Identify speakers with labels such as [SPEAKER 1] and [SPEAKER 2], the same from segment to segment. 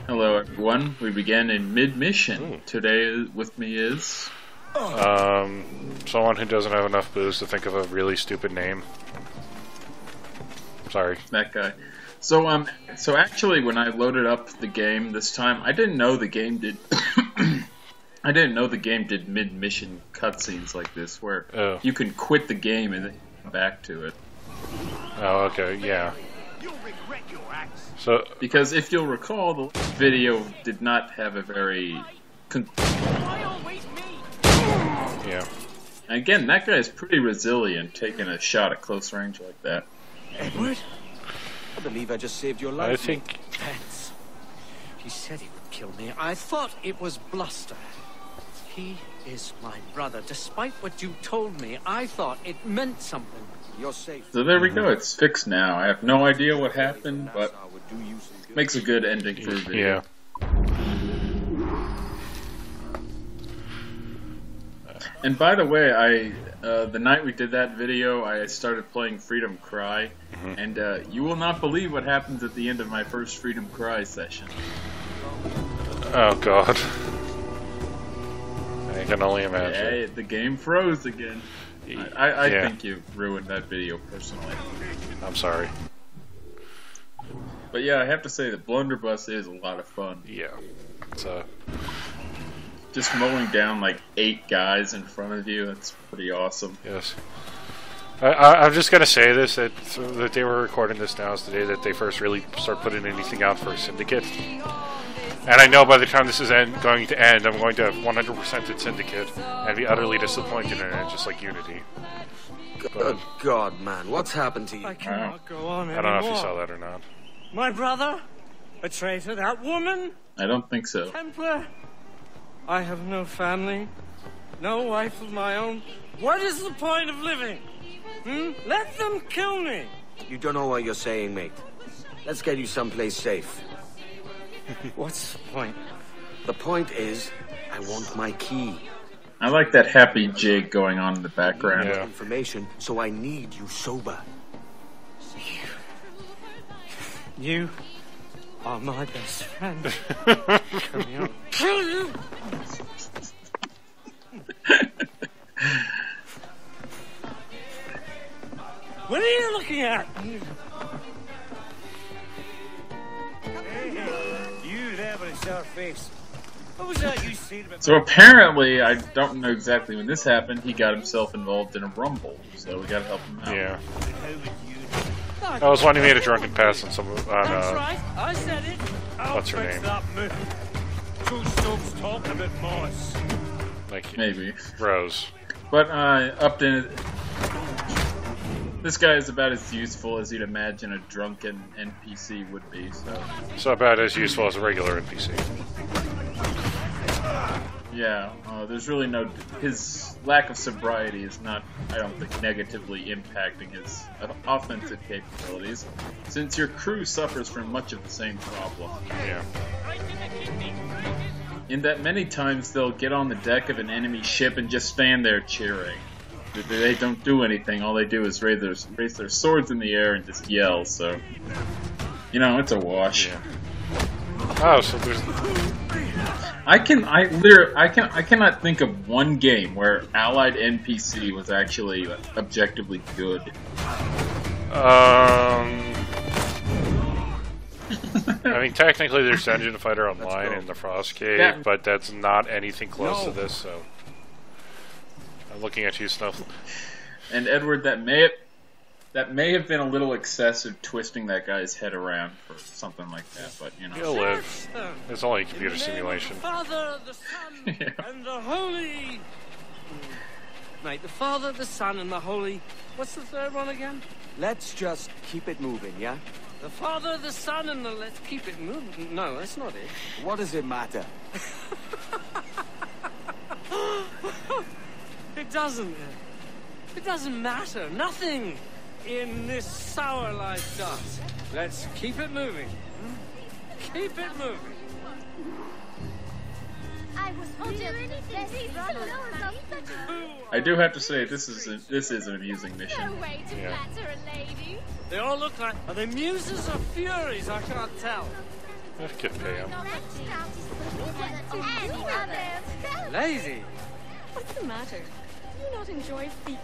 [SPEAKER 1] Hello everyone, we began in mid-mission. Today with me is...
[SPEAKER 2] Someone who doesn't have enough booze to think of a really stupid name. Sorry.
[SPEAKER 1] That guy. So actually when I loaded up the game this time, I didn't know the game did... I didn't know the game did mid-mission cutscenes like this, where you can quit the game and then come back to it.
[SPEAKER 2] Oh, okay, yeah. So,
[SPEAKER 1] because if you'll recall, the video did not have a very...
[SPEAKER 2] yeah.
[SPEAKER 1] And again, that guy is pretty resilient, taking a shot at close range like that.
[SPEAKER 3] Edward? I believe I just saved your life.
[SPEAKER 2] I think...
[SPEAKER 3] Pence. He said he would kill me. I thought it was bluster. He is my brother. Despite what you told me, I thought it meant something. You're safe.
[SPEAKER 1] So there we go, it's fixed now. I have no idea what happened, but makes a good ending for a video.
[SPEAKER 2] Yeah.
[SPEAKER 1] And by the way, the night we did that video, I started playing Freedom Cry, and you will not believe what happens at the end of my first Freedom Cry session.
[SPEAKER 2] Oh god. I can only imagine.
[SPEAKER 1] Hey, the game froze again. I think you ruined that video personally.
[SPEAKER 2] I'm sorry.
[SPEAKER 1] But yeah, I have to say that Blunderbuss is a lot of fun.
[SPEAKER 2] Yeah. It's
[SPEAKER 1] just mowing down like 8 guys in front of you, that's pretty awesome.
[SPEAKER 2] Yes. I'm just going to say this, that the day we're recording this now is the day that they first really start putting anything out for Syndicate. And I know by the time this is going to end, I'm going to 100% it Syndicate and be utterly disappointed in it, just like Unity.
[SPEAKER 3] Good God, man, what's happened to you?
[SPEAKER 4] I cannot go on anymore.
[SPEAKER 2] I don't know if you saw that or not.
[SPEAKER 4] My brother? A traitor? That woman?
[SPEAKER 1] I don't think so.
[SPEAKER 4] Templar? I have no family, no wife of my own. What is the point of living? Let them kill me.
[SPEAKER 3] You don't know what you're saying, mate. Let's get you someplace safe.
[SPEAKER 4] What's the point?
[SPEAKER 3] The point is, I want my key.
[SPEAKER 1] I like that happy jig going on in the background.
[SPEAKER 3] Yeah. Information, so I need you sober.
[SPEAKER 4] You are my best friend. Come here, I'll kill you. What are you looking at? You there with a sharp face. What was that you said about...
[SPEAKER 1] So apparently, I don't know exactly when this happened, he got himself involved in a rumble, so we gotta help him out.
[SPEAKER 2] Yeah. That was when he made a drunken pass on some...
[SPEAKER 4] That's right, I said it.
[SPEAKER 2] What's her name?
[SPEAKER 4] Two stokes talking about Morris.
[SPEAKER 2] Like,
[SPEAKER 1] maybe.
[SPEAKER 2] Rose.
[SPEAKER 1] But, Upton... This guy is about as useful as you'd imagine a drunken NPC would be, so...
[SPEAKER 2] So about as useful as a regular NPC.
[SPEAKER 1] Yeah, there's really no... His lack of sobriety is not, I don't think, negatively impacting his offensive capabilities, since your crew suffers from much of the same problem.
[SPEAKER 2] Yeah.
[SPEAKER 1] In that many times they'll get on the deck of an enemy ship and just stand there cheering. They don't do anything, all they do is raise their swords in the air and just yell, so... You know, it's a wash.
[SPEAKER 2] Yeah. Oh, so there's...
[SPEAKER 1] I cannot think of one game where Allied NPC was actually objectively good.
[SPEAKER 2] I mean, technically there's Dungeon Fighter Online in the Frost Cave, but that's not anything close to this, so... I'm looking at you, Snuff.
[SPEAKER 1] And Edward, that may have been a little excessive, twisting that guy's head around for something like that, but you know.
[SPEAKER 2] He'll live. It's only a computer simulation.
[SPEAKER 4] The Father, the Son, and the Holy... Mate, the Father, the Son, and the Holy... What's the third one again?
[SPEAKER 3] Let's just keep it moving, yeah?
[SPEAKER 4] The Father, the Son, and the... Let's keep it moving. No, that's not it.
[SPEAKER 3] What does it matter?
[SPEAKER 4] It doesn't. It doesn't matter. Nothing in this sour life does. Let's keep it moving. Keep it moving.
[SPEAKER 1] I do have to say, this is an amusing mission.
[SPEAKER 5] No way to flatter a lady.
[SPEAKER 4] They all look like... Are they muses or furies? I can't tell.
[SPEAKER 2] I could pay him.
[SPEAKER 4] Lazy.
[SPEAKER 5] What's the matter? Do you not enjoy feet?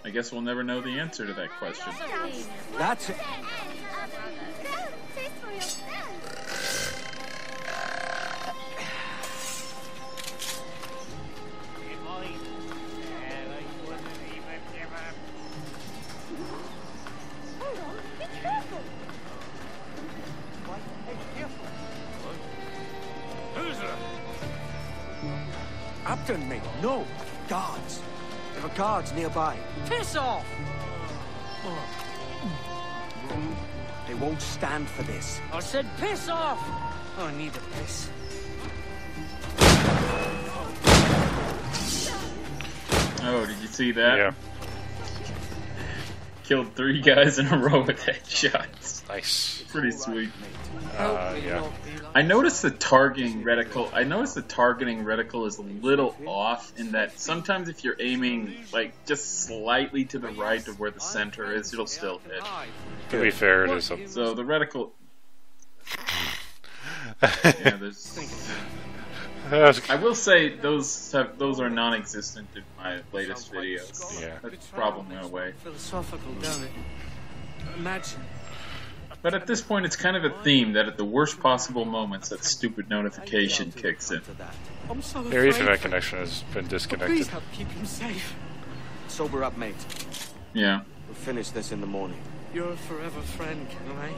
[SPEAKER 1] I guess we'll never know the answer to that question.
[SPEAKER 4] That's it.
[SPEAKER 5] Hold on, be careful.
[SPEAKER 4] Who's that? Upton, mate. No. Guards. There are guards nearby. Piss off! They won't stand for this. I said piss off! Oh, I need a piss.
[SPEAKER 1] Oh, did you see that?
[SPEAKER 2] Yeah.
[SPEAKER 1] Killed 3 guys in a row with headshots.
[SPEAKER 2] Nice.
[SPEAKER 1] Pretty sweet.
[SPEAKER 2] Yeah.
[SPEAKER 1] I noticed the targeting reticle. Is a little off in that sometimes if you're aiming like just slightly to the right of where the center is, it'll still hit.
[SPEAKER 2] To be fair, it is a...
[SPEAKER 1] So the reticle. Yeah, there's. I will say those are non-existent in my latest videos.
[SPEAKER 2] Yeah.
[SPEAKER 1] That problem went away.
[SPEAKER 4] Philosophical, don't it? Imagine.
[SPEAKER 1] But at this point, it's kind of a theme that at the worst possible moments, that stupid notification kicks in.
[SPEAKER 4] I'm so
[SPEAKER 2] Your
[SPEAKER 4] afraid.
[SPEAKER 2] Ethernet connection has been disconnected.
[SPEAKER 4] Please help keep him safe. Sober up, mate.
[SPEAKER 1] Yeah.
[SPEAKER 6] We'll finish this in the morning.
[SPEAKER 4] You're a forever friend, Kenway.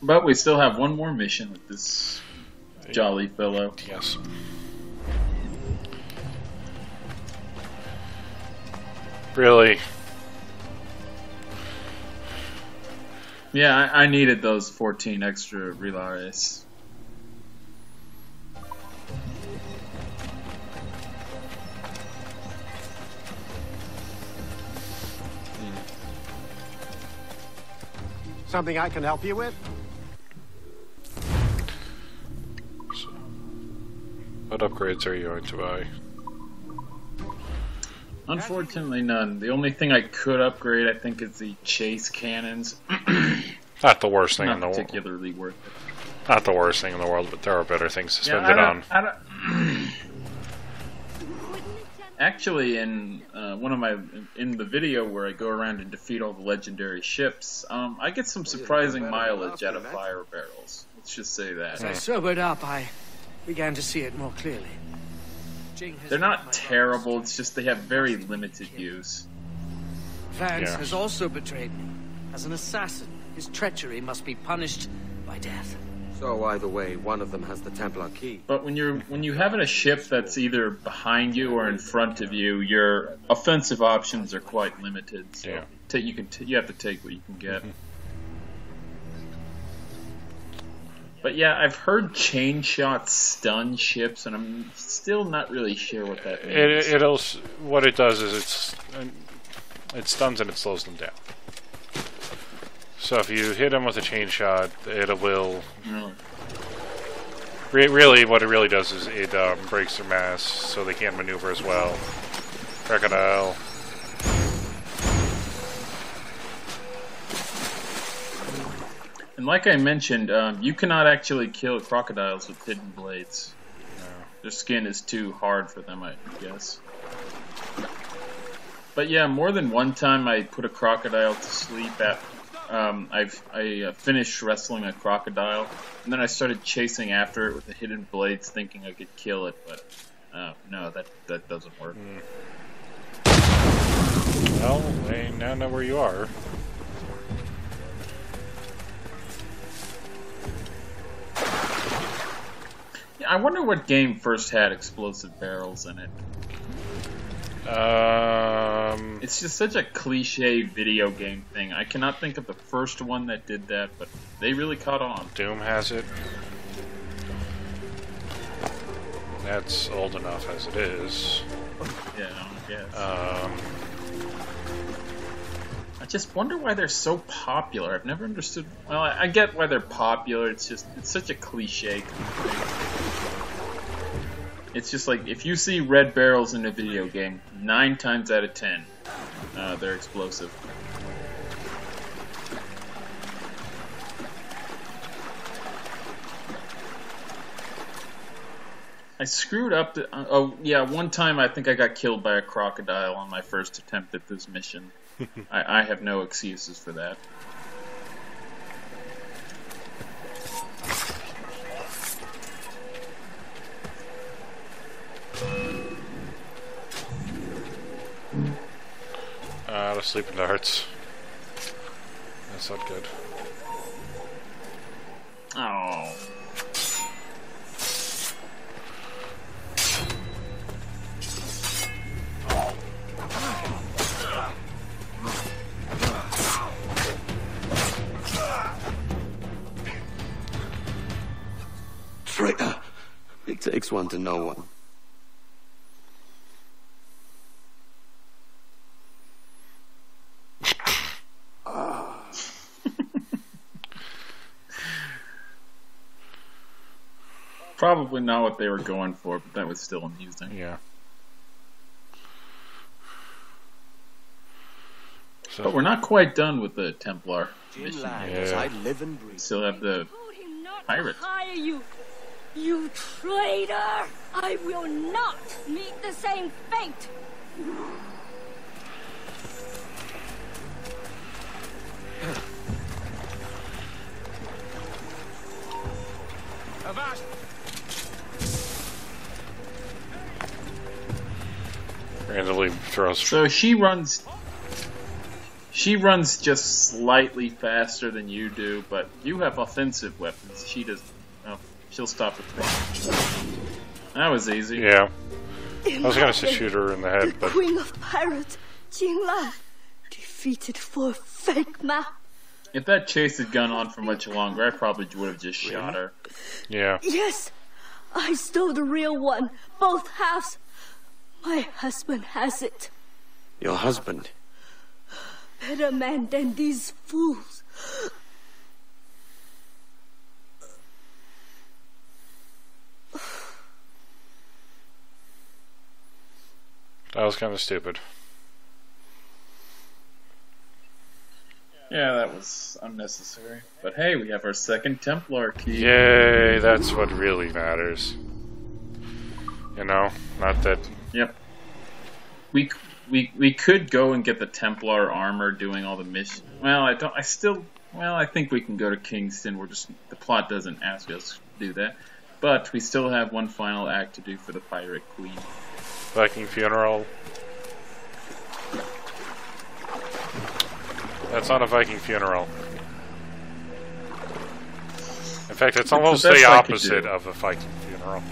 [SPEAKER 1] But we still have one more mission with this jolly fellow.
[SPEAKER 2] Yes. Really?
[SPEAKER 1] Yeah, I needed those 14 extra relays.
[SPEAKER 6] Something I can help you with?
[SPEAKER 2] So, what upgrades are you going to buy?
[SPEAKER 1] Unfortunately, none. The only thing I could upgrade, I think, is the chase cannons.
[SPEAKER 2] Not the worst thing in
[SPEAKER 1] Not
[SPEAKER 2] the world.
[SPEAKER 1] particularly worth it.
[SPEAKER 2] Not the worst thing in the world, but there are better things to spend it on.
[SPEAKER 1] Actually, in in the video where I go around and defeat all the legendary ships, I get some surprising mileage out of fire barrels. Let's just say that.
[SPEAKER 4] As I sobered up, I began to see it more clearly.
[SPEAKER 1] They're not terrible. It's just they have very limited use.
[SPEAKER 4] Vance
[SPEAKER 2] Yeah.
[SPEAKER 4] has also betrayed me. As an assassin, his treachery must be punished by death.
[SPEAKER 6] So either way, one of them has the Templar key.
[SPEAKER 1] But when you have a ship that's either behind you or in front of you, your offensive options are quite limited. So
[SPEAKER 2] Yeah.
[SPEAKER 1] you have to take what you can get. But yeah, I've heard chain shots stun ships, and I'm still not really sure what that means.
[SPEAKER 2] What it does is it stuns and it slows them down. So if you hit them with a chain shot, it will. Really, what it really does is it breaks their mass, so they can't maneuver as well. Crocodile.
[SPEAKER 1] And like I mentioned, you cannot actually kill crocodiles with hidden blades.
[SPEAKER 2] No.
[SPEAKER 1] Their skin is too hard for them, I guess. But yeah, more than one time I put a crocodile to sleep at. I finished wrestling a crocodile, and then I started chasing after it with the hidden blades, thinking I could kill it, but no, that doesn't work.
[SPEAKER 2] Well, I now know where you are.
[SPEAKER 1] Yeah, I wonder what game first had explosive barrels in it. It's just such a cliche video game thing. I cannot think of the first one that did that, but they really caught on.
[SPEAKER 2] Doom has it. That's old enough as it is.
[SPEAKER 1] Yeah, I guess. I just wonder why they're so popular. I've never understood. Well, I get why they're popular. It's just it's such a cliche kind of thing. It's just like, if you see red barrels in a video game, 9 times out of 10, they're explosive. I screwed up. Oh, yeah, one time I think I got killed by a crocodile on my first attempt at this mission. I have no excuses for that.
[SPEAKER 2] The sleeping darts. That's not good.
[SPEAKER 1] Oh.
[SPEAKER 6] Traitor. It takes one to know one.
[SPEAKER 1] Probably not what they were going for, but that was still amusing.
[SPEAKER 2] Yeah. So,
[SPEAKER 1] but we're not quite done with the Templar mission.
[SPEAKER 6] I live and breathe.
[SPEAKER 1] Still have the pirates.
[SPEAKER 5] Hire you, you traitor! I will not meet the same fate.
[SPEAKER 3] Avast!
[SPEAKER 2] randomly throws.
[SPEAKER 1] So she runs just slightly faster than you do, but you have offensive weapons. She does. Oh, she'll stop at 20. That was easy.
[SPEAKER 2] Yeah. I was gonna shoot her in the head, but
[SPEAKER 5] The Queen of Pirates, Jinglan, defeated for a fake map.
[SPEAKER 1] If that chase had gone on for much longer, I probably would have just shot her.
[SPEAKER 2] yeah.
[SPEAKER 5] Yes, I stole the real one, both halves. My husband has it.
[SPEAKER 6] Your husband?
[SPEAKER 5] Better man than these fools.
[SPEAKER 2] That was kind of stupid.
[SPEAKER 1] Yeah, that was unnecessary. But hey, we have our second Templar key.
[SPEAKER 2] Yay, that's what really matters. You know, not that...
[SPEAKER 1] Yep. We could go and get the Templar armor doing all the missions. Well, I think we can go to Kingston. The plot doesn't ask us to do that. But we still have one final act to do for the Pirate Queen.
[SPEAKER 2] Viking funeral. That's not a Viking funeral. In fact, it's almost the opposite of a Viking funeral.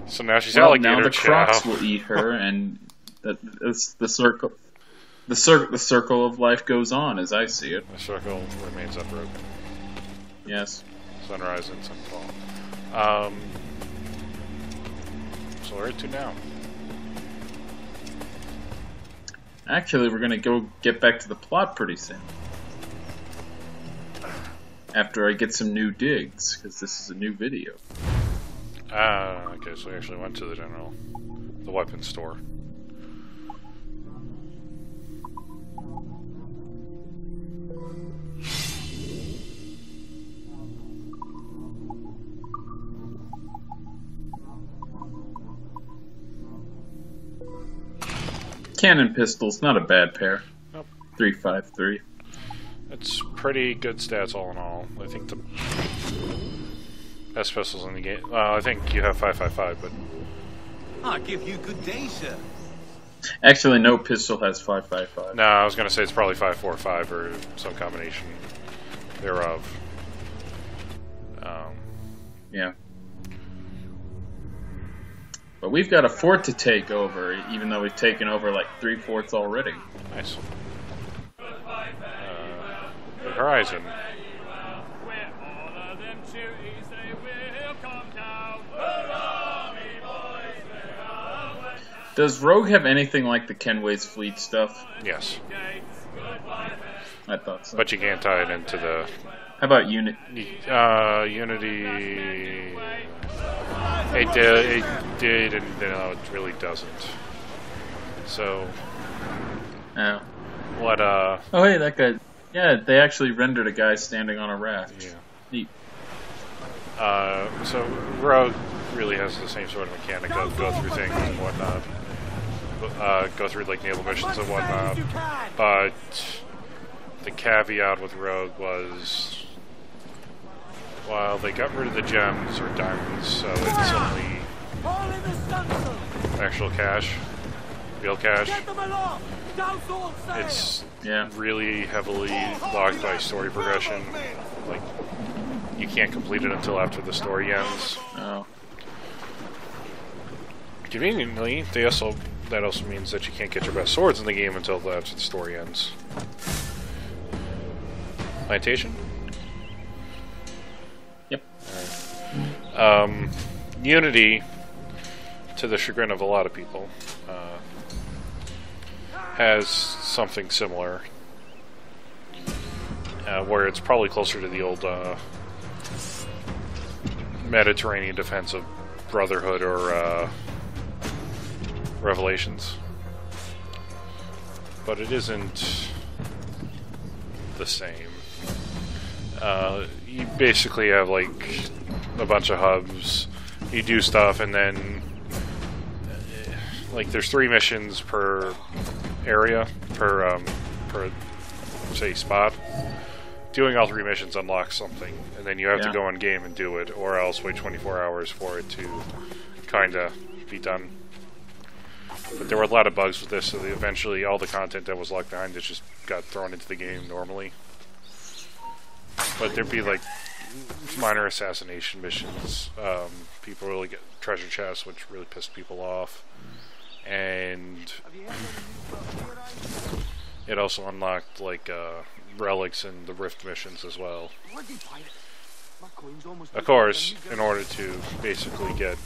[SPEAKER 2] So now she's alligator
[SPEAKER 1] now the
[SPEAKER 2] chow.
[SPEAKER 1] Crocs will eat her, and the circle. The circle of life goes on, as I see it.
[SPEAKER 2] The circle remains unbroken.
[SPEAKER 1] Yes.
[SPEAKER 2] Sunrise and sunfall. So where to now?
[SPEAKER 1] Actually, we're gonna go get back to the plot pretty soon. After I get some new digs, because this is a new video.
[SPEAKER 2] Okay, so we actually went to the weapons store.
[SPEAKER 1] Cannon pistols, not a bad pair.
[SPEAKER 2] Nope.
[SPEAKER 1] 353.
[SPEAKER 2] It's pretty good stats all in all. I think the best pistols in the game. Well, I think you have 555, but
[SPEAKER 3] I give you good day, sir.
[SPEAKER 1] Actually, no pistol has 555.
[SPEAKER 2] no, I was gonna say it's probably 545 or some combination thereof.
[SPEAKER 1] Yeah. But we've got a fort to take over, even though we've taken over like 3 forts already.
[SPEAKER 2] Nice. The horizon.
[SPEAKER 1] Does Rogue have anything like the Kenway's fleet stuff?
[SPEAKER 2] Yes,
[SPEAKER 1] I thought so.
[SPEAKER 2] but you can't tie it into the
[SPEAKER 1] How about Unity?
[SPEAKER 2] Unity. It did, and no, it really doesn't. So.
[SPEAKER 1] Oh.
[SPEAKER 2] What?
[SPEAKER 1] Oh, hey, that guy. Yeah, they actually rendered a guy standing on a raft.
[SPEAKER 2] Yeah.
[SPEAKER 1] Neat.
[SPEAKER 2] So Rogue really has the same sort of mechanic of go through things and whatnot. Go through like naval missions and whatnot. But the caveat with Rogue was, while they got rid of the gems or diamonds, so it's only actual cash, real cash. It's really heavily logged by story progression. Like, you can't complete it until after the story ends.
[SPEAKER 1] Oh.
[SPEAKER 2] Conveniently, that also means that you can't get your best swords in the game until after the story ends. Plantation?
[SPEAKER 1] Yep.
[SPEAKER 2] Unity, to the chagrin of a lot of people, has something similar, where it's probably closer to the old Mediterranean defense of Brotherhood or Revelations, but it isn't the same. You basically have like a bunch of hubs, you do stuff, and then like there's 3 missions per area, per say spot. Doing all 3 missions unlocks something, and then you have to go in game and do it, or else wait 24 hours for it to kinda be done. But there were a lot of bugs with this, so eventually all the content that was locked behind it just got thrown into the game normally. But there'd be like minor assassination missions. People really get treasure chests, which really pissed people off. And it also unlocked like relics and the Rift missions as well. Of course, in order to basically get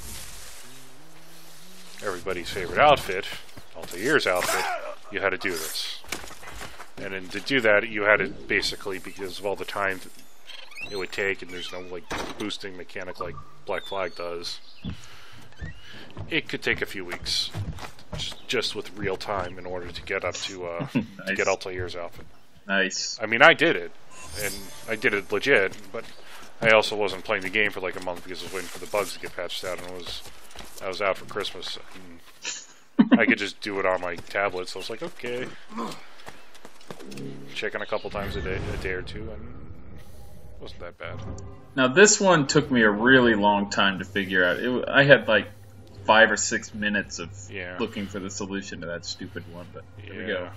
[SPEAKER 2] everybody's favorite outfit, Altair's outfit, you had to do this. And then to do that, you had to basically, because of all the time it would take, and there's no like boosting mechanic like Black Flag does, it could take a few weeks, just with real time, in order to get up to
[SPEAKER 1] nice.
[SPEAKER 2] To get Altair's outfit.
[SPEAKER 1] Nice.
[SPEAKER 2] I mean, I did it, and I did it legit, but I also wasn't playing the game for like a month because I was waiting for the bugs to get patched out, and I was out for Christmas, and I could just do it on my tablet, so I was like, okay. Checking a couple times a day or two, and it wasn't that bad.
[SPEAKER 1] Now, this one took me a really long time to figure out. I had like 5 or 6 minutes of looking for the solution to that stupid one, but here we go.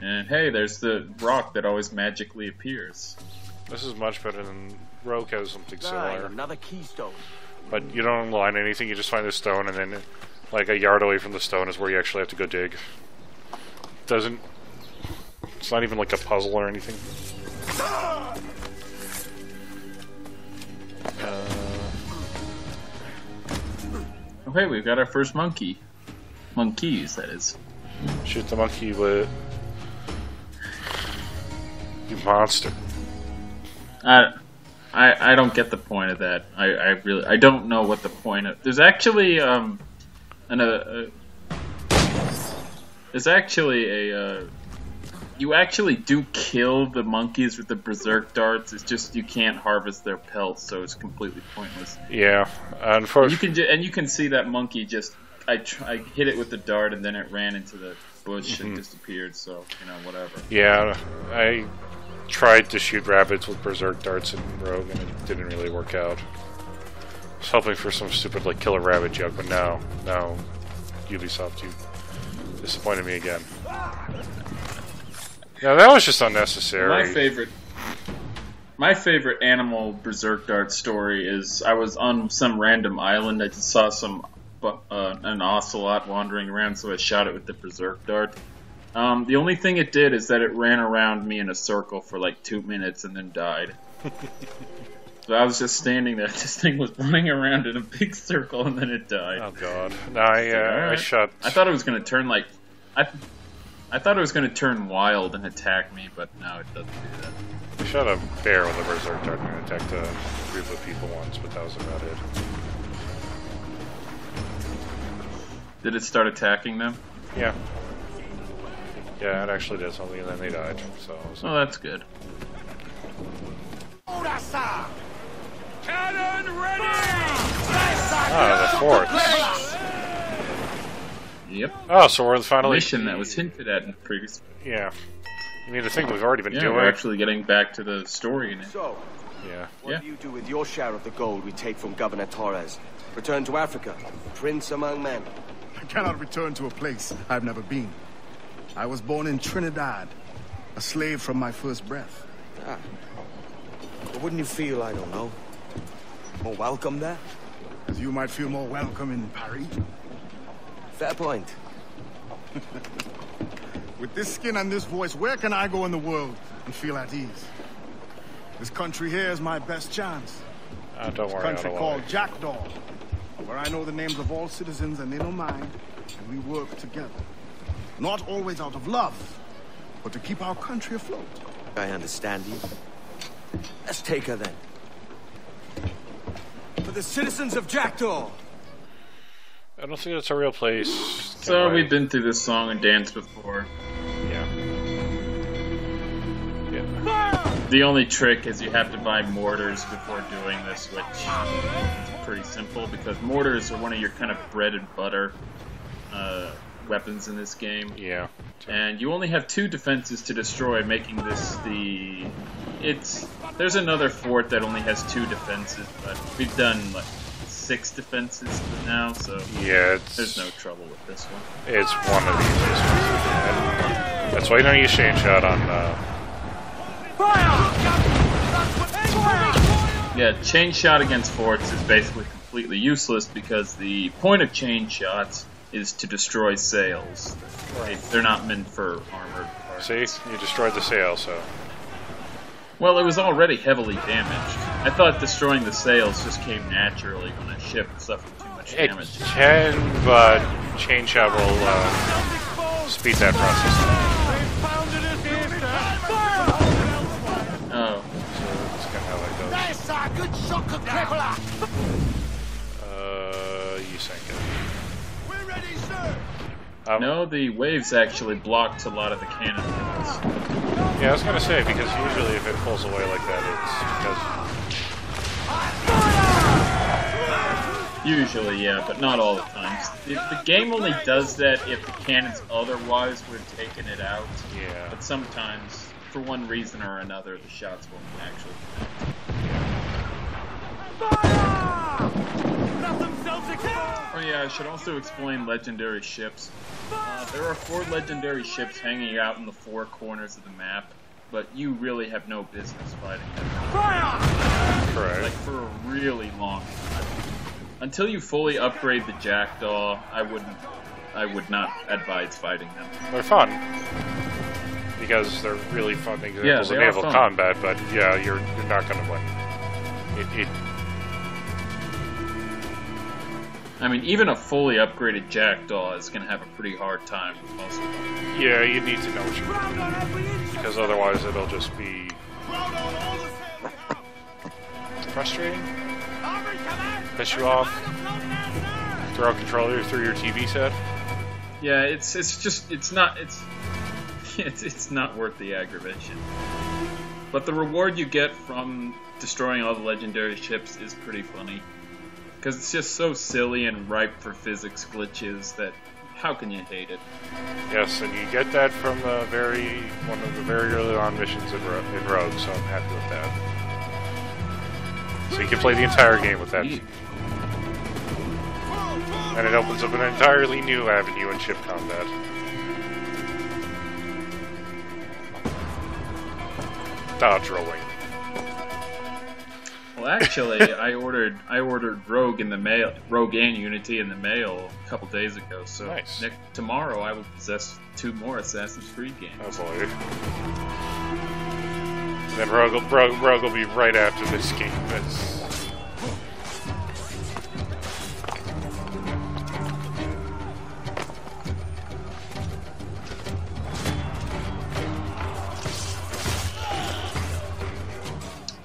[SPEAKER 1] And hey, there's the rock that always magically appears.
[SPEAKER 2] This is much better than Rogue has something similar.
[SPEAKER 6] Another keystone.
[SPEAKER 2] But you don't line anything, you just find the stone, and then like a yard away from the stone is where you actually have to go dig. It's not even like a puzzle or anything.
[SPEAKER 1] Okay, we've got our first monkey. Monkeys, that is.
[SPEAKER 2] Shoot the monkey with... You monster.
[SPEAKER 1] I don't get the point of that. I don't know what the point of... There's actually you actually do kill the monkeys with the berserk darts. It's just you can't harvest their pelts, so it's completely pointless.
[SPEAKER 2] Yeah, unfortunately.
[SPEAKER 1] You can see that monkey just... I hit it with the dart, and then it ran into the bush and disappeared, so, whatever.
[SPEAKER 2] Yeah, I tried to shoot rabbits with berserk darts in Rogue, and it didn't really work out. I was hoping for some stupid, like, killer rabbit joke, but no, Ubisoft, you disappointed me again. Yeah, that was just unnecessary.
[SPEAKER 1] My favorite animal berserk dart story is I was on some random island. I just saw an ocelot wandering around, so I shot it with the berserk dart. The only thing it did is that it ran around me in a circle for like 2 minutes and then died. So I was just standing there. This thing was running around in a big circle and then it died.
[SPEAKER 2] Oh god! No, I shot.
[SPEAKER 1] I thought it was going to turn like. I I thought it was going to turn wild and attack me, but no, it doesn't do that.
[SPEAKER 2] We shot a bear when the berserk dart and attacked a group of people once, but that was about it.
[SPEAKER 1] Did it start attacking them?
[SPEAKER 2] Yeah. Yeah, it actually did something, and then they died. So.
[SPEAKER 1] Oh, that's good.
[SPEAKER 4] Cannon ready!
[SPEAKER 2] Ah, the fourth.
[SPEAKER 1] Yep.
[SPEAKER 2] Oh, so we're finally...
[SPEAKER 1] Mission that was hinted at in the previous...
[SPEAKER 2] Yeah. You mean the thing we've already been doing?
[SPEAKER 1] We're actually getting back to the story now.
[SPEAKER 6] So,
[SPEAKER 2] Yeah.
[SPEAKER 6] what do you do with your share of the gold we take from Governor Torres? Return to Africa, prince among men.
[SPEAKER 7] I cannot return to a place I've never been. I was born in Trinidad, a slave from my first breath.
[SPEAKER 6] Ah. But wouldn't you feel, I don't know, more welcome there?
[SPEAKER 7] As you might feel more welcome in Paris.
[SPEAKER 6] Fair point.
[SPEAKER 7] With this skin and this voice, where can I go in the world and feel at ease? This country here is my best chance.
[SPEAKER 2] Don't worry,
[SPEAKER 7] A country
[SPEAKER 2] Ottawa.
[SPEAKER 7] called Jackdaw, where I know the names of all citizens and they know mine, and we work together. Not always out of love, but to keep our country afloat.
[SPEAKER 6] I understand you. Let's take her then. For the citizens of Jackdaw!
[SPEAKER 2] I don't think that's a real place.
[SPEAKER 1] So we've been through this song and dance before.
[SPEAKER 2] Yeah. Yeah.
[SPEAKER 1] The only trick is you have to buy mortars before doing this, which is pretty simple because mortars are one of your kind of bread and butter weapons in this game.
[SPEAKER 2] Yeah.
[SPEAKER 1] And you only have 2 defenses to destroy, making this there's another fort that only has 2 defenses, but we've done like 6 defenses now, so
[SPEAKER 2] Yeah,
[SPEAKER 1] there's no trouble with this one.
[SPEAKER 2] It's one of the easiest ones. That's why you don't use chain shot on.
[SPEAKER 1] Yeah, chain shot against forts is basically completely useless because the point of chain shots is to destroy sails. They're not meant for armored parts.
[SPEAKER 2] See, you destroyed the sail, so.
[SPEAKER 1] Well, it was already heavily damaged. I thought destroying the sails just came naturally when a ship suffered too much
[SPEAKER 2] It
[SPEAKER 1] damage.
[SPEAKER 2] can, but chain shot will speed that process up.
[SPEAKER 1] Oh.
[SPEAKER 2] So that's kind of how that goes. You sank it.
[SPEAKER 7] We're ready, sir!
[SPEAKER 1] No, the waves actually blocked a lot of the cannon missiles.
[SPEAKER 2] Yeah, I was gonna say, because usually if it pulls away like that, it's because...
[SPEAKER 1] Usually, yeah, but not all the times. The game only does that if the cannons otherwise would have taken it out.
[SPEAKER 2] Yeah.
[SPEAKER 1] But sometimes, for one reason or another, the shots won't actually connect. Oh yeah, I should also explain legendary ships. There are 4 legendary ships hanging out in the 4 corners of the map, but you really have no business fighting them.
[SPEAKER 2] Correct.
[SPEAKER 1] Like, for a really long time. Until you fully upgrade the Jackdaw, I would not advise fighting them.
[SPEAKER 2] They're fun. Because they're really fun examples
[SPEAKER 1] Yeah,
[SPEAKER 2] of
[SPEAKER 1] they are
[SPEAKER 2] naval
[SPEAKER 1] fun.
[SPEAKER 2] combat, but yeah, you're not gonna win.
[SPEAKER 1] I mean, even a fully upgraded Jackdaw is going to have a pretty hard time with most of them.
[SPEAKER 2] Yeah, you need to know what you're doing. Because otherwise it'll just be... frustrating. Piss you off. Throw a controller through your TV set.
[SPEAKER 1] Yeah, it's not worth the aggravation. But the reward you get from destroying all the legendary ships is pretty funny. Because it's just so silly and ripe for physics glitches that how can you hate it?
[SPEAKER 2] Yes, and you get that from one of the very early on missions in Rogue, so I'm happy with that. So you can play the entire game with that. And it opens up an entirely new avenue in ship combat. Dodge rolling.
[SPEAKER 1] Well, actually, I ordered Rogue in the mail, Rogue and Unity in the mail a couple days ago. So
[SPEAKER 2] Nice.
[SPEAKER 1] Tomorrow I will possess 2 more Assassin's Creed games.
[SPEAKER 2] Oh boy. And then Rogue will be right after this game.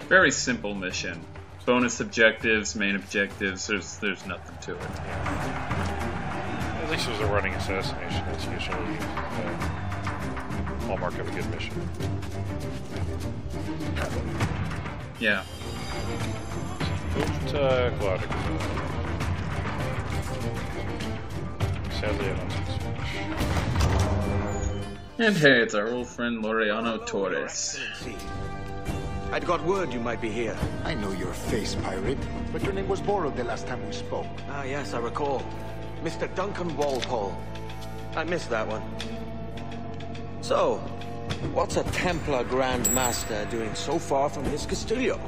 [SPEAKER 1] Very simple mission. Bonus objectives, main objectives. There's nothing to it.
[SPEAKER 2] At least there's a running assassination. That's usually hallmark of a good mission.
[SPEAKER 1] Yeah.
[SPEAKER 2] Sadly, I don't speak Spanish.
[SPEAKER 1] And hey, it's our old friend Laureano Torres.
[SPEAKER 6] I'd got word you might be here.
[SPEAKER 8] I know your face, pirate, but your name was borrowed the last time we spoke.
[SPEAKER 6] Ah, yes, I recall. Mr. Duncan Walpole. I missed that one. So, what's a Templar Grand Master doing so far from his Castillo?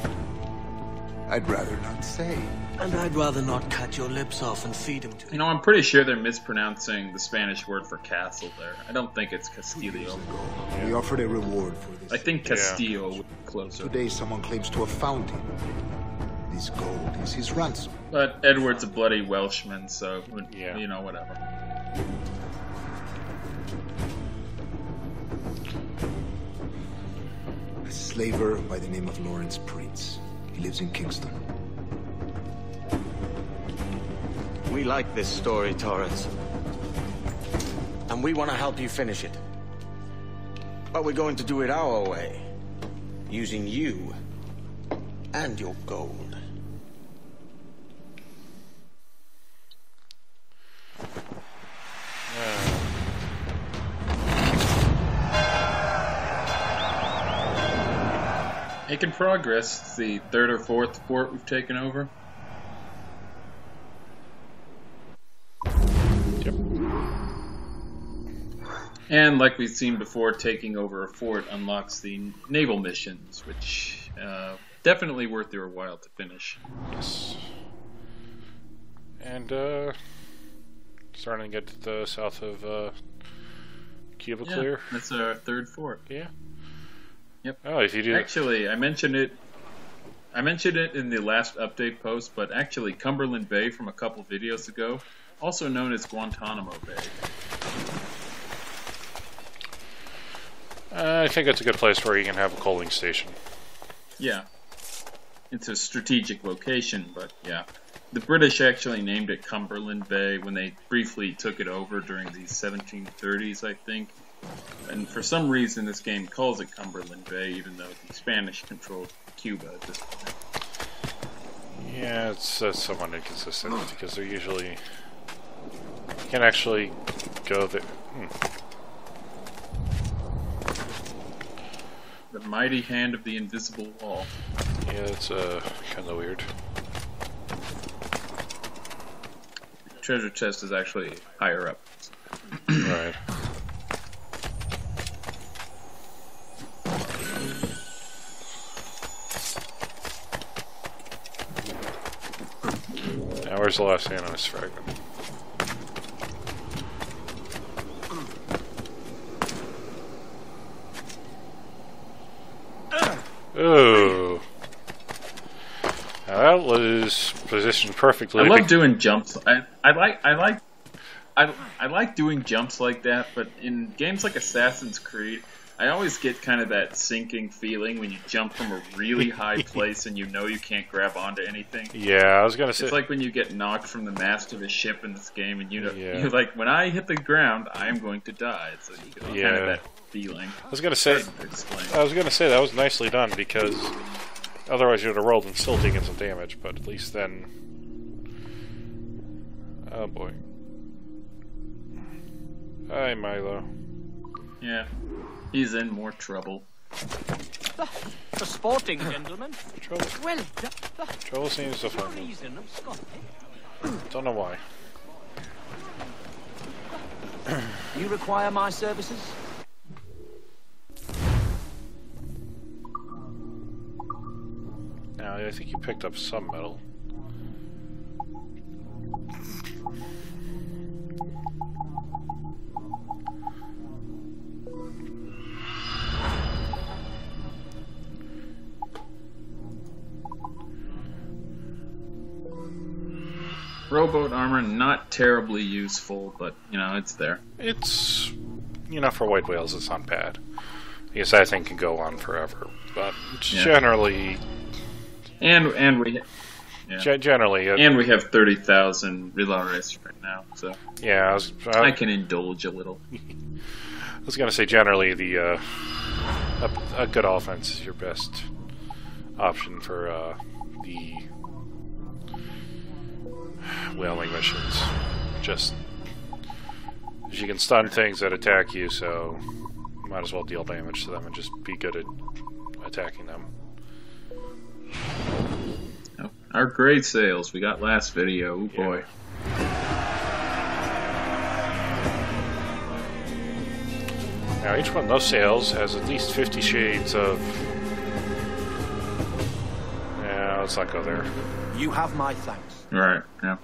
[SPEAKER 8] I'd rather not say.
[SPEAKER 3] And I'd rather not cut your lips off and feed him to you.
[SPEAKER 1] You know, I'm pretty sure they're mispronouncing the Spanish word for castle there. I don't think it's Castillo.
[SPEAKER 8] We offered a reward for this.
[SPEAKER 1] I think Castillo would be closer.
[SPEAKER 8] Today someone claims to have found him. This gold is his ransom.
[SPEAKER 1] But Edward's a bloody Welshman, so, you know, whatever.
[SPEAKER 8] A slaver by the name of Lawrence Prince. He lives in Kingston.
[SPEAKER 6] We like this story, Torres. And we want to help you finish it. But we're going to do it our way. Using you and your gold.
[SPEAKER 1] Making progress. It's the third or fourth fort we've taken over.
[SPEAKER 2] Yep.
[SPEAKER 1] And like we've seen before, taking over a fort unlocks the naval missions, which definitely worth your while to finish.
[SPEAKER 2] Yes. And starting to get to the south of Cuba clear.
[SPEAKER 1] That's our third fort.
[SPEAKER 2] Yeah.
[SPEAKER 1] Yep.
[SPEAKER 2] Oh, if you do.
[SPEAKER 1] Actually, I mentioned it in the last update post, but actually Cumberland Bay from a couple videos ago, also known as Guantanamo Bay.
[SPEAKER 2] I think it's a good place where you can have a coaling station.
[SPEAKER 1] Yeah. It's a strategic location, but yeah. The British actually named it Cumberland Bay when they briefly took it over during the 1730s, I think. And for some reason, this game calls it Cumberland Bay, even though the Spanish controlled Cuba at this point.
[SPEAKER 2] Yeah, it's somewhat inconsistent because they're usually... You can actually go there.
[SPEAKER 1] The mighty hand of the invisible wall.
[SPEAKER 2] Yeah, it's kind of weird.
[SPEAKER 1] The treasure chest is actually higher up.
[SPEAKER 2] Right. Now, where's the last animus fragment? Ooh. Now that was positioned perfectly.
[SPEAKER 1] I love doing jumps. I like doing jumps like that, but in games like Assassin's Creed, I always get kind of that sinking feeling when you jump from a really high place and you know you can't grab onto anything.
[SPEAKER 2] Yeah, I was gonna say
[SPEAKER 1] it's like when you get knocked from the mast of a ship in this game, and you know you're like, when I hit the ground, I am going to die. So you get kind of that feeling.
[SPEAKER 2] I was gonna say that was nicely done because otherwise you would have rolled and still taken some damage. But at least then, oh boy. Hi, Milo.
[SPEAKER 1] Yeah. He's in more trouble.
[SPEAKER 3] The sporting gentleman.
[SPEAKER 2] Trouble.
[SPEAKER 3] Well done.
[SPEAKER 2] Trouble seems to find me. Don't know why.
[SPEAKER 3] You require my services?
[SPEAKER 2] Now, I think you picked up some metal.
[SPEAKER 1] Rowboat armor, not terribly useful, but, you know, it's there.
[SPEAKER 2] It's, you know, for white whales, it's not bad. Because that thing can go on forever. But it's generally
[SPEAKER 1] And we
[SPEAKER 2] generally,
[SPEAKER 1] and we have 30,000 Rilares right now, so
[SPEAKER 2] yeah,
[SPEAKER 1] I can indulge a little.
[SPEAKER 2] I was gonna say generally a good offense is your best option for the whaling missions. Just you can stun things that attack you, so you might as well deal damage to them and just be good at attacking them.
[SPEAKER 1] Our grade sales we got last video, oh boy.
[SPEAKER 2] Now each one of those sails has at least 50 shades of... Yeah, let's not go there.
[SPEAKER 6] You have my thanks.
[SPEAKER 1] Right, yeah.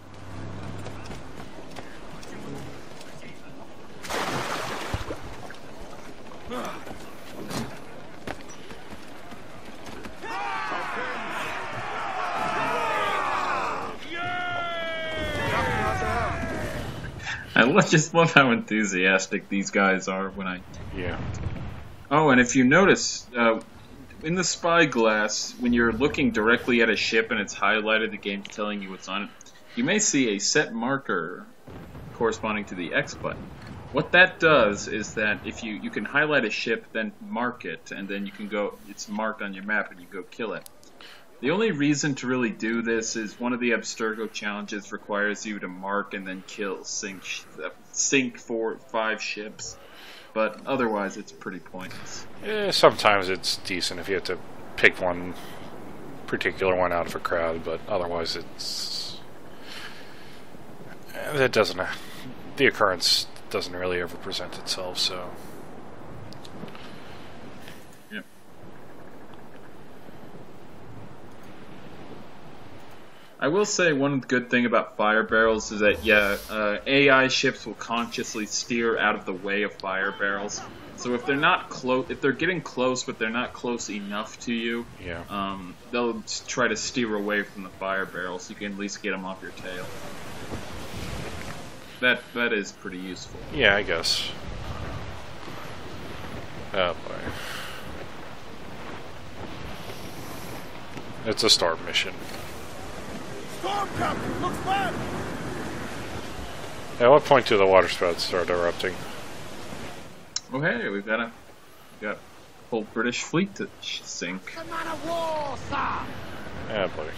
[SPEAKER 1] I just love how enthusiastic these guys are when I...
[SPEAKER 2] Yeah.
[SPEAKER 1] Oh, and if you notice, in the spyglass, when you're looking directly at a ship and it's highlighted, the game's telling you what's on it, you may see a set marker corresponding to the X button. What that does is that if you can highlight a ship, then mark it, and then you can go, it's marked on your map and you go kill it. The only reason to really do this is one of the Abstergo challenges requires you to mark and then kill, sink 4 or 5 ships, but otherwise it's pretty pointless.
[SPEAKER 2] Sometimes it's decent if you have to pick one particular one out of a crowd, but otherwise it's... that doesn't... the occurrence doesn't really ever present itself, so...
[SPEAKER 1] I will say one good thing about fire barrels is that, AI ships will consciously steer out of the way of fire barrels. So if they're not close, if they're getting close but they're not close enough to you, they'll try to steer away from the fire barrel so you can at least get them off your tail. That is pretty useful.
[SPEAKER 2] Yeah, I guess. Oh boy. It's a storm mission.
[SPEAKER 7] Storm Captain, looks bad!
[SPEAKER 2] At what point do the water spouts start erupting?
[SPEAKER 1] Oh hey, we got a whole British fleet to sink.
[SPEAKER 2] Yeah, buddy.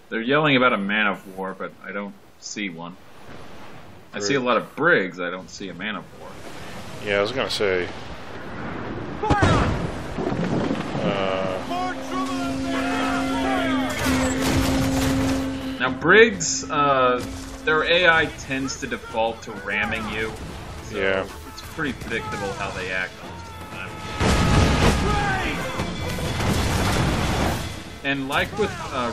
[SPEAKER 1] They're yelling about a man of war, but I don't see one. I see a lot of brigs, I don't see a man of war.
[SPEAKER 2] Yeah, I was gonna say...
[SPEAKER 1] Now brigs, their AI tends to default to ramming you, so
[SPEAKER 2] yeah.
[SPEAKER 1] It's pretty predictable how they act most of the time. And like with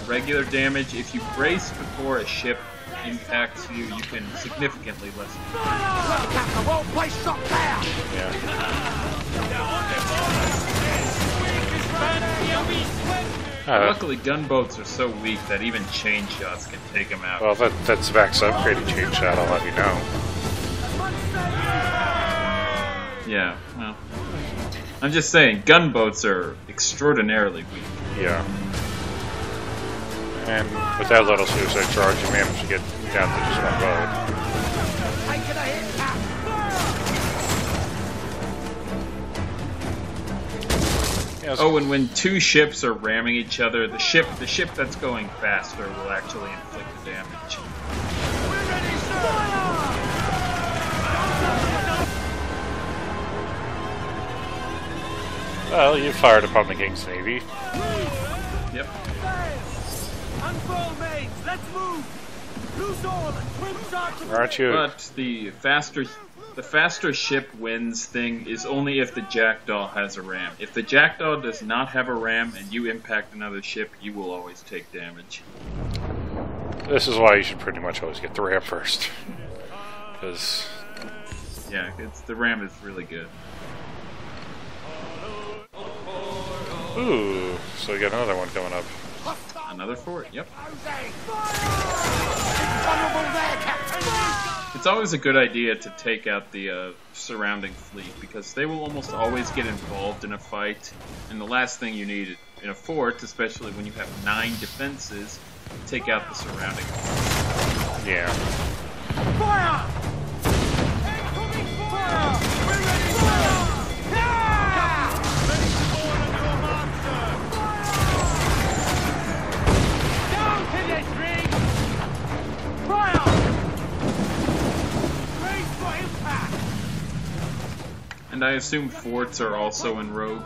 [SPEAKER 1] regular damage, if you brace before a ship impacts you, you can significantly lessen luckily, gunboats are so weak that even chain shots can take them out.
[SPEAKER 2] Well, that's Vax upgraded chain shot, I'll have you know.
[SPEAKER 1] Yeah, well, I'm just saying, gunboats are extraordinarily weak.
[SPEAKER 2] Yeah. And with that little suicide charge, you managed to get down to just one boat.
[SPEAKER 1] Oh, and when 2 ships are ramming each other, the ship that's going faster will actually inflict the damage.
[SPEAKER 2] Well, you fired upon the King's Navy.
[SPEAKER 1] Yep.
[SPEAKER 2] Aren't you?
[SPEAKER 1] But the faster ship wins thing is only if the Jackdaw has a ram. If the Jackdaw does not have a ram and you impact another ship, you will always take damage.
[SPEAKER 2] This is why you should pretty much always get the ram first. Because...
[SPEAKER 1] yeah, the ram is really good.
[SPEAKER 2] Ooh, so we got another one coming up.
[SPEAKER 1] Another fort, yep. It's always a good idea to take out the surrounding fleet, because they will almost always get involved in a fight, and the last thing you need in a fort, especially when you have 9 defenses, take out the surrounding.
[SPEAKER 2] Yeah.
[SPEAKER 4] Fire! Incoming fire! We're ready! Fire! Ready to board on your monster! Down to this ring! Fire! Brace for impact!
[SPEAKER 1] And I assume forts are also in Rogue.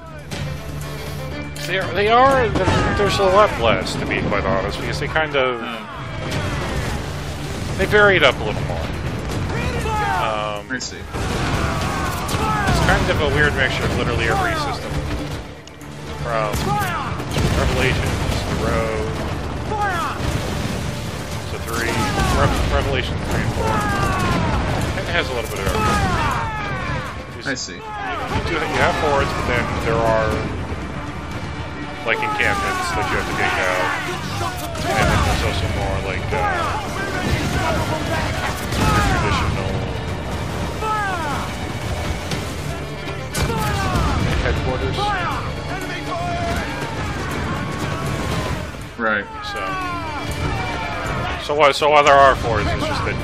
[SPEAKER 2] They are. There's a lot less, to be quite honest, because they kind of they varied up a little more.
[SPEAKER 1] I see.
[SPEAKER 2] It's kind of a weird mixture of literally every system, from Revelations to Rogue to 3, Revelations 3 and 4. It has a little bit of everything.
[SPEAKER 1] I see.
[SPEAKER 2] You have forts, but then there are like encampments that you have to take out, and then there's also more like traditional headquarters.
[SPEAKER 1] Right.
[SPEAKER 2] So while there are forts, it's just that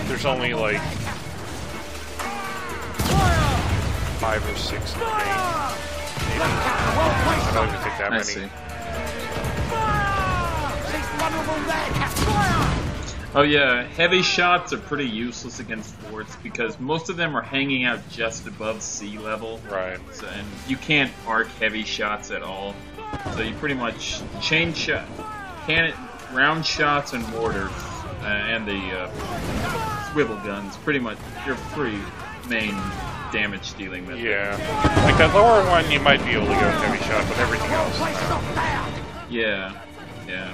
[SPEAKER 2] there's only like 5 or 6 in the game. I don't even think that many.
[SPEAKER 1] See. Oh yeah, heavy shots are pretty useless against forts because most of them are hanging out just above sea level.
[SPEAKER 2] Right.
[SPEAKER 1] So, and you can't arc heavy shots at all. So you pretty much chain shot, round shots and mortars, and the swivel guns. Pretty much your 3 main damage dealing method.
[SPEAKER 2] Yeah. Like that lower one, you might be able to go heavy shot, but everything else.
[SPEAKER 1] Yeah. Yeah.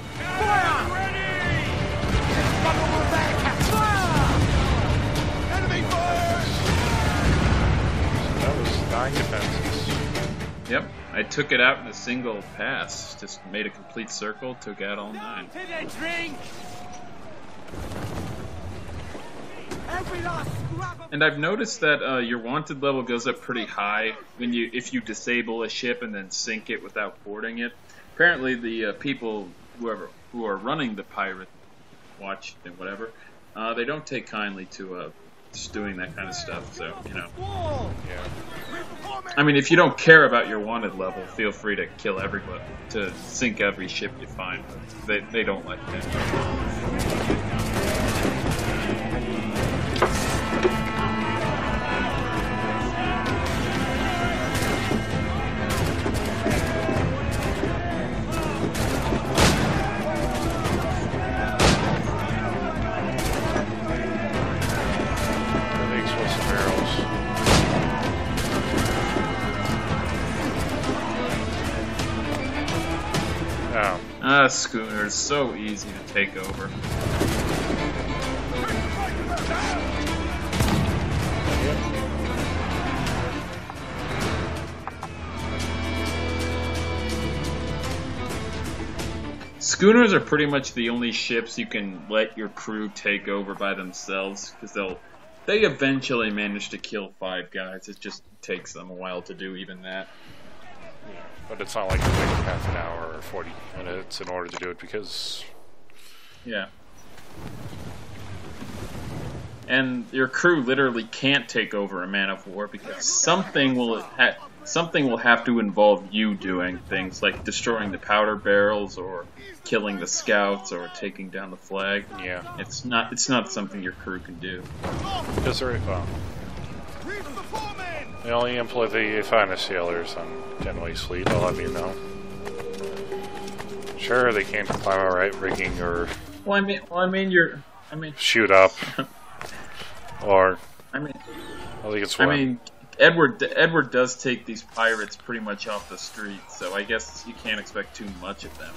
[SPEAKER 2] That was 9 defenses.
[SPEAKER 1] Yep. I took it out in a single pass. Just made a complete circle, took out all 9. And I've noticed that your wanted level goes up pretty high if you disable a ship and then sink it without boarding it. Apparently, the people who are running the pirate watch and whatever, they don't take kindly to just doing that kind of stuff. So
[SPEAKER 2] Yeah.
[SPEAKER 1] I mean, if you don't care about your wanted level, feel free to kill everybody, to sink every ship you find. They don't like that. Schooners, so easy to take over. Schooners are pretty much the only ships you can let your crew take over by themselves, because they eventually manage to kill 5 guys. It just takes them a while to do even that.
[SPEAKER 2] But it's not like it takes half an hour or 40 minutes in order to do it, because...
[SPEAKER 1] Yeah. And your crew literally can't take over a man of war because something will have to involve you doing things like destroying the powder barrels or killing the scouts or taking down the flag.
[SPEAKER 2] Yeah.
[SPEAKER 1] It's not something your crew can do.
[SPEAKER 2] Because they only employ the finest sailors on Genway's fleet, I'll have you know. Sure, they can't climb a right rigging or shoot up. Or
[SPEAKER 1] Edward does take these pirates pretty much off the street, so I guess you can't expect too much of them.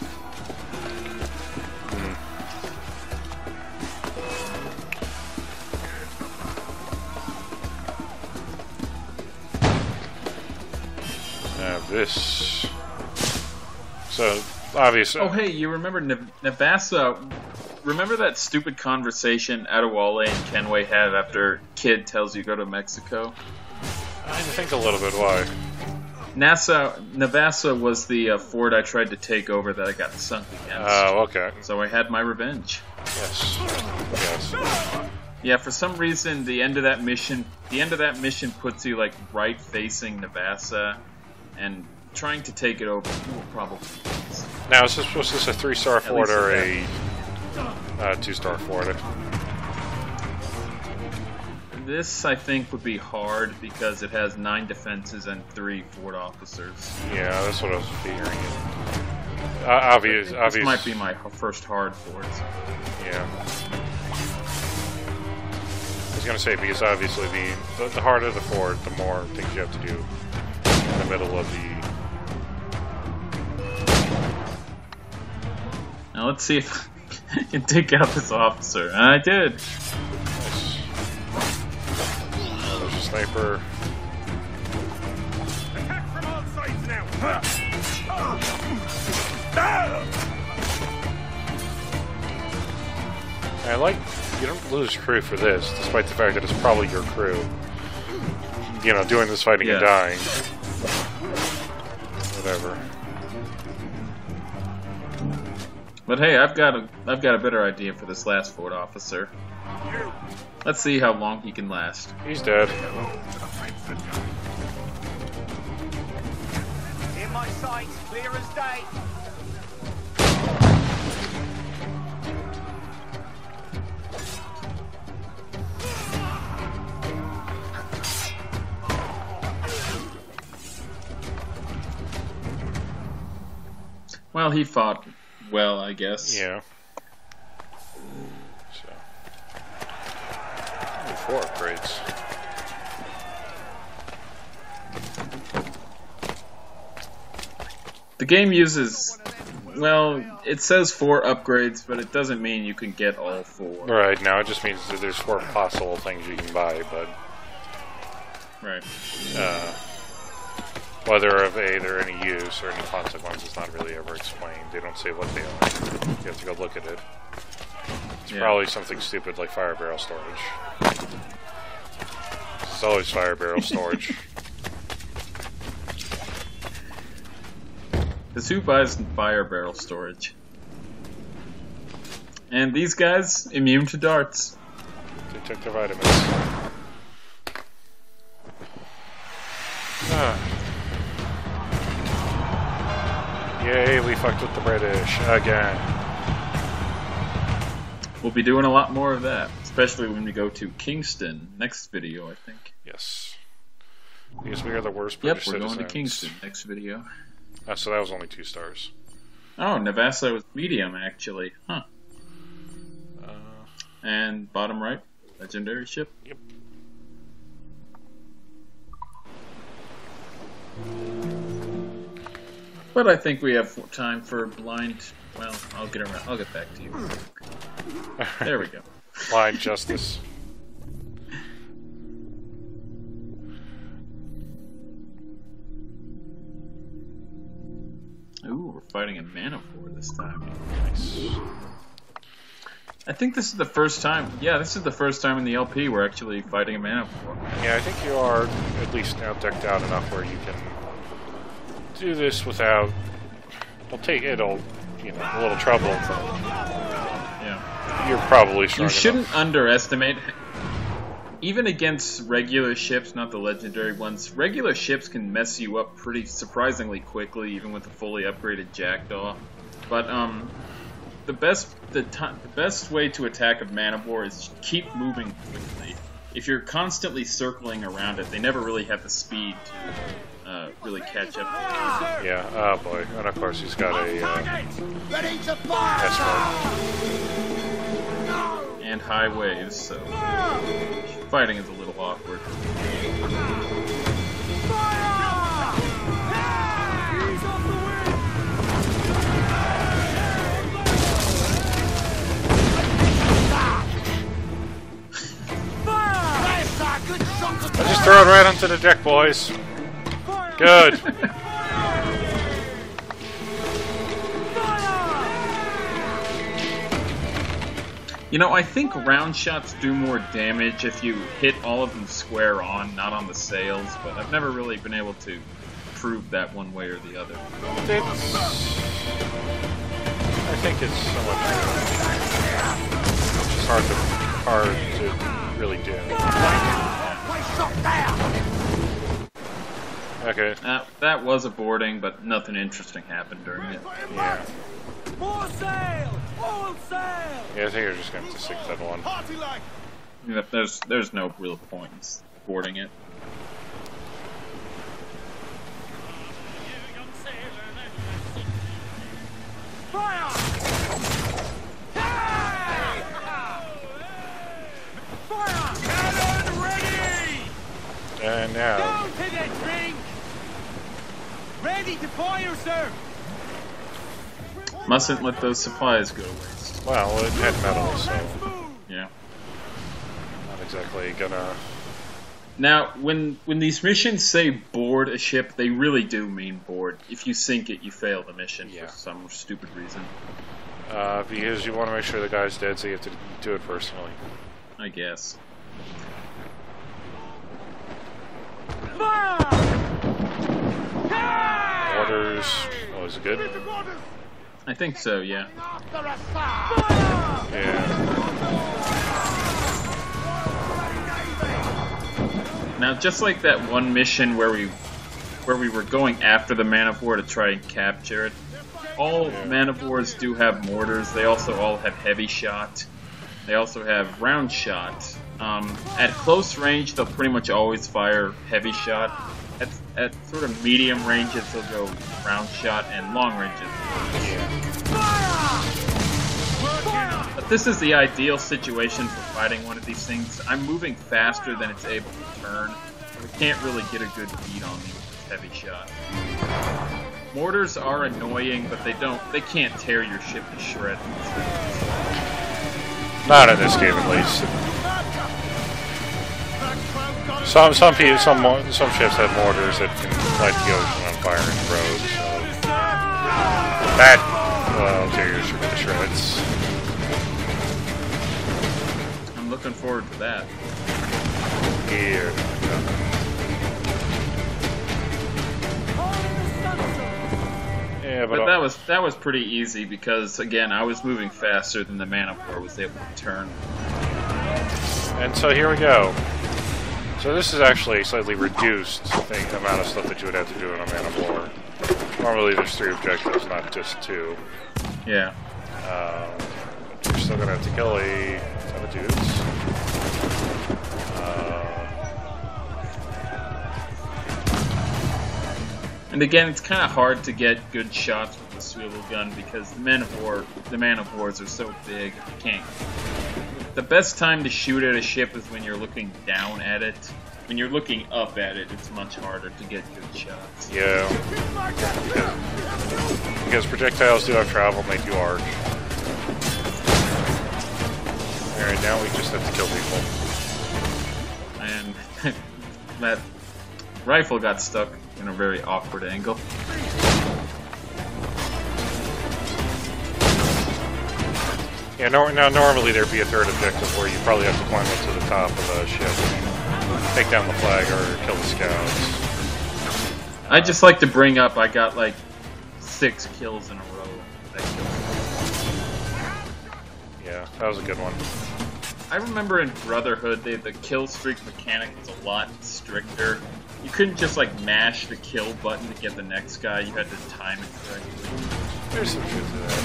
[SPEAKER 2] This. So, obviously.
[SPEAKER 1] Oh, hey, you remember Navassa? Remember that stupid conversation Adewale and Kenway have after Kid tells you to go to Mexico?
[SPEAKER 2] I think a little bit. Why?
[SPEAKER 1] Navassa was the fort I tried to take over that I got sunk against.
[SPEAKER 2] Oh, okay.
[SPEAKER 1] So I had my revenge.
[SPEAKER 2] Yes. Yes.
[SPEAKER 1] Yeah, for some reason, the end of that mission puts you like right facing Navassa, and trying to take it over will probably.
[SPEAKER 2] Now, was this a 3-star fort or a 2-star fort?
[SPEAKER 1] This, I think, would be hard because it has 9 defenses and 3 fort officers.
[SPEAKER 2] Yeah, that's what I was figuring. Obvious.
[SPEAKER 1] This might be my first hard fort.
[SPEAKER 2] Yeah. I was gonna say, because obviously the harder the fort, the more things you have to do in the middle of the.
[SPEAKER 1] Now let's see if I can take out this officer. And I did.
[SPEAKER 2] There's a sniper.
[SPEAKER 9] Attack from all sides now.
[SPEAKER 2] I like, you don't lose crew for this, despite the fact that it's probably your crew. You know, doing this fighting and dying. Whatever.
[SPEAKER 1] But hey, I've got a better idea for this last fort officer. Let's see how long he can last.
[SPEAKER 2] He's dead.
[SPEAKER 9] In my sights, clear as day.
[SPEAKER 1] Well, he fought well, I guess.
[SPEAKER 2] Yeah. So. 4 upgrades.
[SPEAKER 1] The game uses, well, it says 4 upgrades, but it doesn't mean you can get all 4.
[SPEAKER 2] Right, now it just means that there's 4 possible things you can buy, but...
[SPEAKER 1] Right.
[SPEAKER 2] Whether they're any use or any consequence is not really ever explained. They don't say what they are. You have to go look at it. It's probably something stupid like fire barrel storage. It's always fire barrel storage.
[SPEAKER 1] Because who buys fire barrel storage? And these guys, immune to darts.
[SPEAKER 2] They took their vitamins. Yay, we fucked with the British again.
[SPEAKER 1] We'll be doing a lot more of that, especially when we go to Kingston next video, I think.
[SPEAKER 2] Yes. Because we are the worst British
[SPEAKER 1] citizens. Yep, we're going to Kingston next video.
[SPEAKER 2] So that was only 2 stars.
[SPEAKER 1] Oh, Navassa was medium, actually. Huh. And bottom right, legendary ship.
[SPEAKER 2] Yep.
[SPEAKER 1] But I think we have time for blind. Well, I'll get around. I'll get back to you. There we go.
[SPEAKER 2] Blind justice.
[SPEAKER 1] Ooh, we're fighting a Man-of-War this time.
[SPEAKER 2] Nice.
[SPEAKER 1] I think this is the first time. Yeah, this is the first time in the LP we're actually fighting a Man-of-War.
[SPEAKER 2] Yeah, I think you are at least now decked out enough where you can do this without. It'll, you know, a little trouble.
[SPEAKER 1] Yeah.
[SPEAKER 2] You're probably strong
[SPEAKER 1] You shouldn't
[SPEAKER 2] enough.
[SPEAKER 1] underestimate. Even against regular ships, not the legendary ones, regular ships can mess you up pretty surprisingly quickly, even with a fully upgraded Jackdaw. But the best way to attack a Man-of-War is keep moving quickly. If you're constantly circling around it, they never really have the speed to really catch up.
[SPEAKER 2] Yeah. Oh boy. And of course he's got a escort.
[SPEAKER 1] And high waves, so fighting is a little awkward.
[SPEAKER 2] I just throw it right onto the deck, boys. Good.
[SPEAKER 1] You know, I think round shots do more damage if you hit all of them square on, not on the sails, but I've never really been able to prove that one way or the other.
[SPEAKER 2] I think it's somewhat it's hard to really do. Okay.
[SPEAKER 1] That was a boarding, but nothing interesting happened during it.
[SPEAKER 2] Yeah.
[SPEAKER 9] Full sail! Full sail!
[SPEAKER 2] Yeah, I think you're just going to stick that one.
[SPEAKER 1] Yeah, there's no real point in boarding it.
[SPEAKER 9] Fire! Fire! Cannon ready!
[SPEAKER 2] And now.
[SPEAKER 9] Down to the drink! Ready to fire, sir!
[SPEAKER 1] Mustn't let those supplies go to waste.
[SPEAKER 2] Well, it had metal, so
[SPEAKER 1] yeah.
[SPEAKER 2] Not exactly gonna.
[SPEAKER 1] Now, when these missions say board a ship, they really do mean board. If you sink it, you fail the mission for some stupid reason.
[SPEAKER 2] Because you want to make sure the guy's dead, so you have to do it personally.
[SPEAKER 1] I guess.
[SPEAKER 2] Orders. Oh, is it good?
[SPEAKER 1] I think so, yeah.
[SPEAKER 2] Yeah.
[SPEAKER 1] Now, just like that one mission where we were going after the Man of War to try and capture it, all Man of Wars do have mortars. They also all have heavy shot. They also have round shot. At close range, they'll pretty much always fire heavy shot. At sort of medium ranges, they'll go round shot, and long ranges. But this is the ideal situation for fighting one of these things. I'm moving faster than it's able to turn. We can't really get a good beat on me with this heavy shot. Mortars are annoying, but they can't tear your ship to shreds.
[SPEAKER 2] Not in this game, at least. Some ships have mortars that can light the ocean on fire and road, so that will tear your ship to shreds.
[SPEAKER 1] I'm looking forward to that.
[SPEAKER 2] Here. Yeah,
[SPEAKER 1] but that was pretty easy because again I was moving faster than the Man of War was able to turn.
[SPEAKER 2] And so here we go. So this is actually a slightly reduced amount of stuff that you would have to do in a Man of War. Normally there's 3 objectives, not just 2.
[SPEAKER 1] Yeah.
[SPEAKER 2] You're still gonna have to kill a ton of dudes.
[SPEAKER 1] And again, it's kind of hard to get good shots with the swivel gun because the Man of Wars are so big. You can't. The best time to shoot at a ship is when you're looking down at it. When you're looking up at it, it's much harder to get good shots.
[SPEAKER 2] Yeah. Because projectiles do have travel, make you arc. Alright, now we just have to kill people.
[SPEAKER 1] And that rifle got stuck in a very awkward angle.
[SPEAKER 2] Yeah, now normally there'd be a 3rd objective where you probably have to climb up to the top of the ship, take down the flag, or kill the scouts.
[SPEAKER 1] I'd just like to bring up, I got like 6 kills in a row.
[SPEAKER 2] Yeah, that was a good one.
[SPEAKER 1] I remember in Brotherhood, the kill streak mechanic was a lot stricter. You couldn't just like mash the kill button to get the next guy, you had to time it correctly.
[SPEAKER 2] There's some truth to that.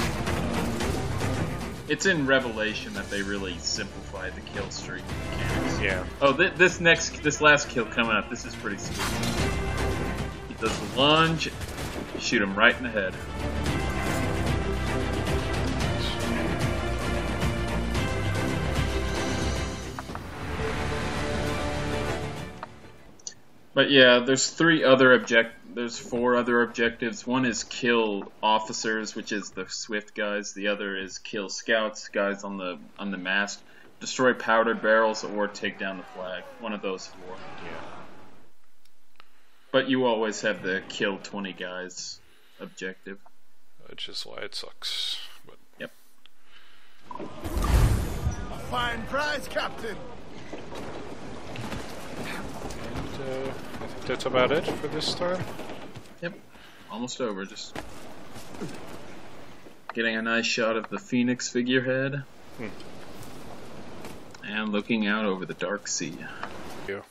[SPEAKER 1] It's in Revelation that they really simplified the kill streak mechanics.
[SPEAKER 2] Yeah.
[SPEAKER 1] Oh, this last kill coming up, this is pretty sweet. He does the lunge, you shoot him right in the head. But yeah, there's 4 other objectives. One is kill officers, which is the Swift guys. The other is kill scouts, guys on the mast. Destroy powdered barrels or take down the flag. One of those 4.
[SPEAKER 2] Yeah.
[SPEAKER 1] But you always have the kill 20 guys objective.
[SPEAKER 2] Which is why it sucks. But.
[SPEAKER 1] Yep.
[SPEAKER 7] A fine prize, Captain.
[SPEAKER 2] I think that's about it for this time.
[SPEAKER 1] Yep, almost over. Just getting a nice shot of the Phoenix figurehead. And looking out over the Dark Sea.
[SPEAKER 2] Yeah.